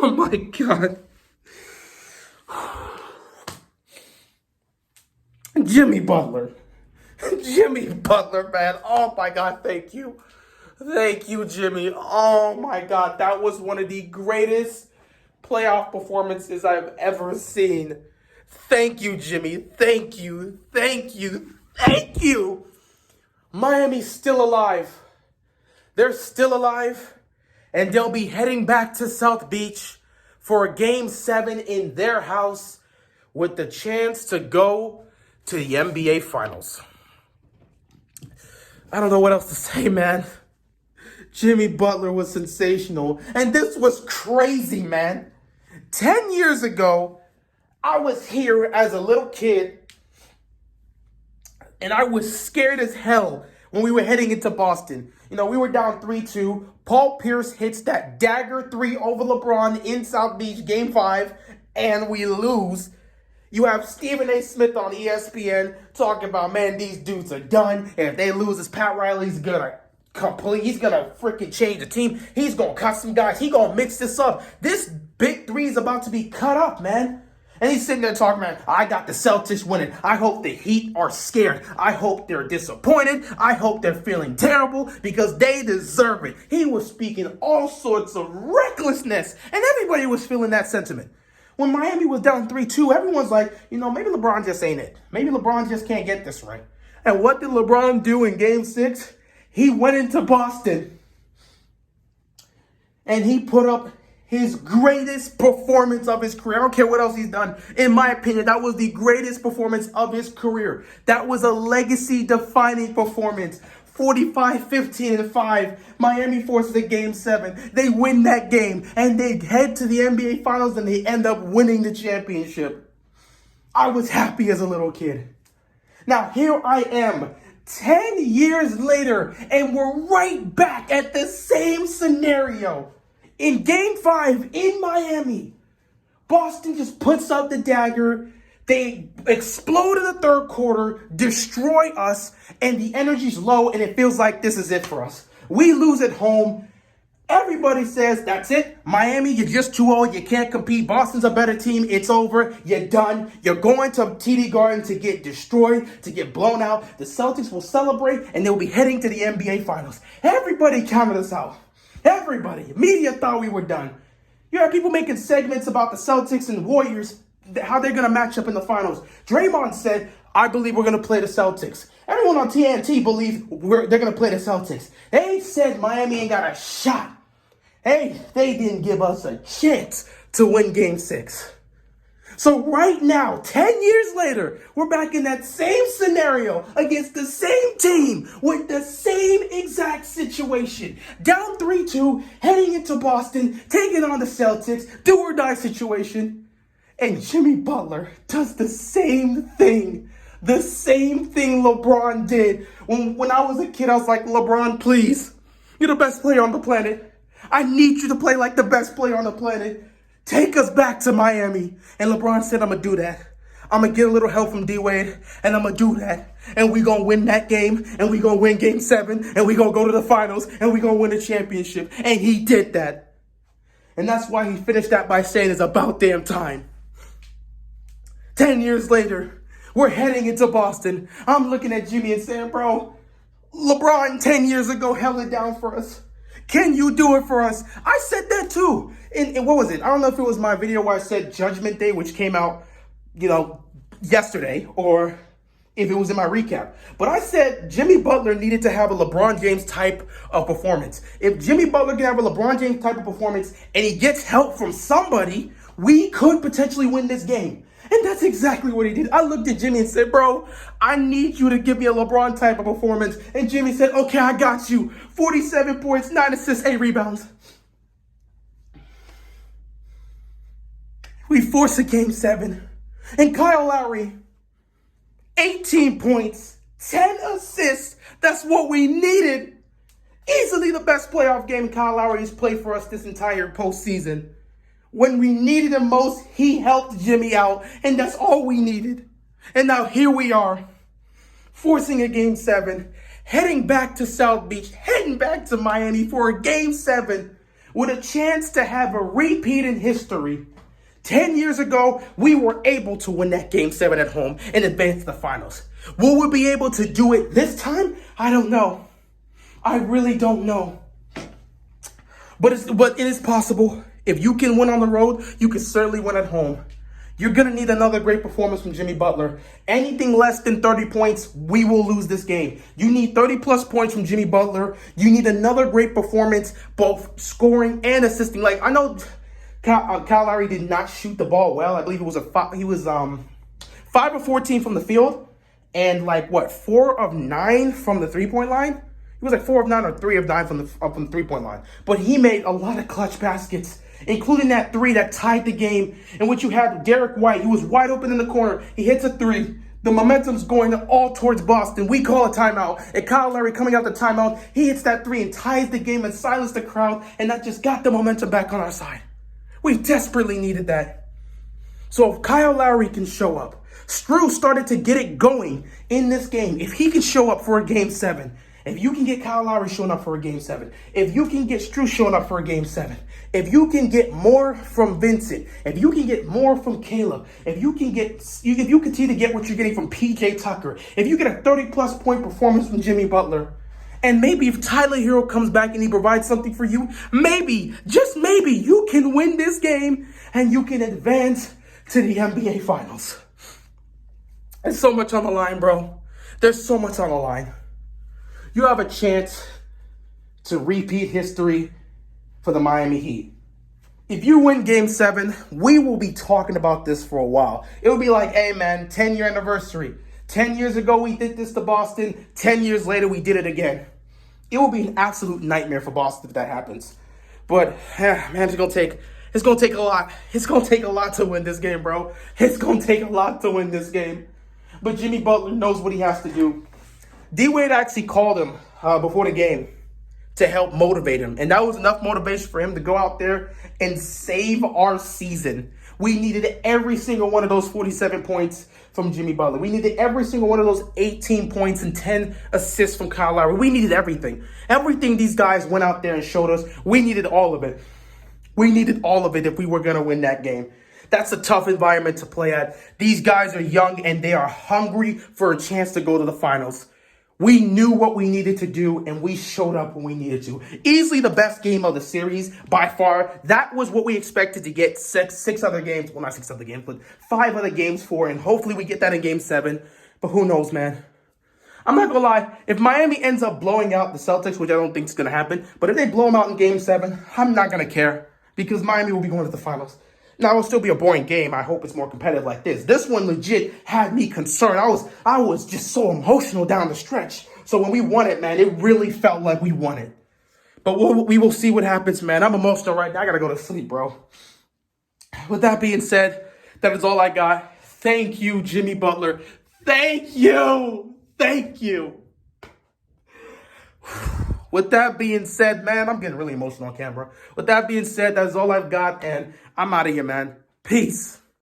Oh my God. Jimmy Butler. Jimmy Butler, man. Oh my God, thank you. Thank you, Jimmy. Oh my God, that was one of the greatest playoff performances I've ever seen. Thank you, Jimmy. Thank you. Thank you. Thank you. Miami's still alive. They're still alive, and they'll be heading back to South Beach for a Game 7 in their house with the chance to go to the NBA Finals. I don't know what else to say, man. Jimmy Butler was sensational, and this was crazy, man. 10 years ago, I was here as a little kid, and I was scared as hell when we were heading into Boston. You know, we were down 3-2. Paul Pierce hits that dagger 3 over LeBron in South Beach, Game 5, and we lose. You have Stephen A. Smith on ESPN talking about, man, these dudes are done. And if they lose, it's Pat Riley's gonna he's gonna freaking change the team. He's gonna cut some guys. He's gonna mix this up. This big three is about to be cut up, man. And he's sitting there talking, man, I got the Celtics winning. I hope the Heat are scared. I hope they're disappointed. I hope they're feeling terrible because they deserve it. He was speaking all sorts of recklessness, and everybody was feeling that sentiment. When Miami was down 3-2, everyone's like, you know, maybe LeBron just ain't it. Maybe LeBron just can't get this right. And what did LeBron do in Game 6? He went into Boston, and he put up his greatest performance of his career. I don't care what else he's done. In my opinion, that was the greatest performance of his career. That was a legacy-defining performance. 45-15-5. Miami forces a Game 7. They win that game, and they head to the NBA Finals, and they end up winning the championship. I was happy as a little kid. Now, here I am, 10 years later, and we're right back at the same scenario. In Game 5 in Miami, Boston just puts out the dagger. They explode in the third quarter, destroy us, and the energy's low, and it feels like this is it for us. We lose at home. Everybody says, that's it. Miami, you're just too old. You can't compete. Boston's a better team. It's over. You're done. You're going to TD Garden to get destroyed, to get blown out. The Celtics will celebrate, and they'll be heading to the NBA Finals. Everybody counted us out. Everybody. Media thought we were done. You have people making segments about the Celtics and Warriors, how they're going to match up in the finals. Draymond said, I believe we're going to play the Celtics. Everyone on TNT believes they're going to play the Celtics. They said Miami ain't got a shot. Hey, they didn't give us a chance to win Game 6. So right now, 10 years later, we're back in that same scenario against the same team with the same exact situation. Down 3-2, heading into Boston, taking on the Celtics, do or die situation. And Jimmy Butler does the same thing. The same thing LeBron did. When I was a kid, I was like, LeBron, please. You're the best player on the planet. I need you to play like the best player on the planet. Take us back to Miami. And LeBron said, I'm going to do that. I'm going to get a little help from D-Wade, and I'm going to do that. And we're going to win that game, and we're going to win Game 7, and we're going to go to the finals, and we're going to win the championship. And he did that. And that's why he finished that by saying it's about damn time. 10 years later, we're heading into Boston. I'm looking at Jimmy and saying, bro, LeBron 10 years ago held it down for us. Can you do it for us? I said that too. And what was it? I don't know if it was my video where I said Judgment Day, which came out, yesterday, or if it was in my recap. But I said Jimmy Butler needed to have a LeBron James type of performance. If Jimmy Butler can have a LeBron James type of performance and he gets help from somebody, we could potentially win this game. And that's exactly what he did. I looked at Jimmy and said, bro, I need you to give me a LeBron type of performance. And Jimmy said, okay, I got you. 47 points, 9 assists, 8 rebounds. We force a Game 7. And Kyle Lowry, 18 points, 10 assists. That's what we needed. Easily the best playoff game Kyle Lowry has played for us this entire postseason. When we needed him most, he helped Jimmy out, and that's all we needed. And now here we are, forcing a Game 7, heading back to South Beach, heading back to Miami for a Game 7. with a chance to have a repeat in history. 10 years ago, we were able to win that Game 7 at home and advance to the finals. Will we be able to do it this time? I don't know. I really don't know. But it is possible. If you can win on the road, you can certainly win at home. You're going to need another great performance from Jimmy Butler. Anything less than 30 points, we will lose this game. You need 30-plus points from Jimmy Butler. You need another great performance, both scoring and assisting. Like, I know Kyle Lowry did not shoot the ball well. I believe it was 5 of 14 from the field and 4 of 9 from the three-point line. He was 4 of 9 or 3 of 9 from the three-point line. But he made a lot of clutch baskets, including that 3 that tied the game, in which you had Derek White. He was wide open in the corner. He hits a 3. The momentum's going all towards Boston. We call a timeout. And Kyle Lowry coming out the timeout, he hits that 3 and ties the game and silenced the crowd, and that just got the momentum back on our side. We desperately needed that. So if Kyle Lowry can show up, Stru started to get it going in this game. If he can show up for a Game 7, if you can get Kyle Lowry showing up for a Game 7, if you can get Stru showing up for a Game 7, if you can get more from Vincent, if you can get more from Caleb, if you continue to get what you're getting from PJ Tucker, if you get a 30-plus point performance from Jimmy Butler, and maybe if Tyler Hero comes back and he provides something for you, maybe, just maybe, you can win this game and you can advance to the NBA Finals. There's so much on the line, bro. There's so much on the line. You have a chance to repeat history for the Miami Heat. If you win Game 7, we will be talking about this for a while. It will be like, hey, man, 10-year anniversary. 10 years ago, we did this to Boston. 10 years later, we did it again. It will be an absolute nightmare for Boston if that happens. But, man, it's going to take a lot. It's going to take a lot to win this game, bro. It's going to take a lot to win this game. But Jimmy Butler knows what he has to do. D-Wade actually called him before the game to help motivate him. And that was enough motivation for him to go out there and save our season. We needed every single one of those 47 points from Jimmy Butler. We needed every single one of those 18 points and 10 assists from Kyle Lowry. We needed everything. Everything these guys went out there and showed us, we needed all of it. We needed all of it if we were going to win that game. That's a tough environment to play at. These guys are young and they are hungry for a chance to go to the finals. We knew what we needed to do, and we showed up when we needed to. Easily the best game of the series, by far. That was what we expected to get six other games. Well, not 6 other games, but 5 other games for, and hopefully we get that in Game 7. But who knows, man? I'm not going to lie. If Miami ends up blowing out the Celtics, which I don't think is going to happen, but if they blow them out in Game 7, I'm not going to care because Miami will be going to the finals. Now, it'll still be a boring game. I hope it's more competitive like this. This one legit had me concerned. I was just so emotional down the stretch. So when we won it, man, it really felt like we won it. But we will see what happens, man. I'm emotional right now. I got to go to sleep, bro. With that being said, that is all I got. Thank you, Jimmy Butler. Thank you. Thank you. With that being said, man, I'm getting really emotional on camera. With that being said, that's all I've got, and I'm out of here, man. Peace.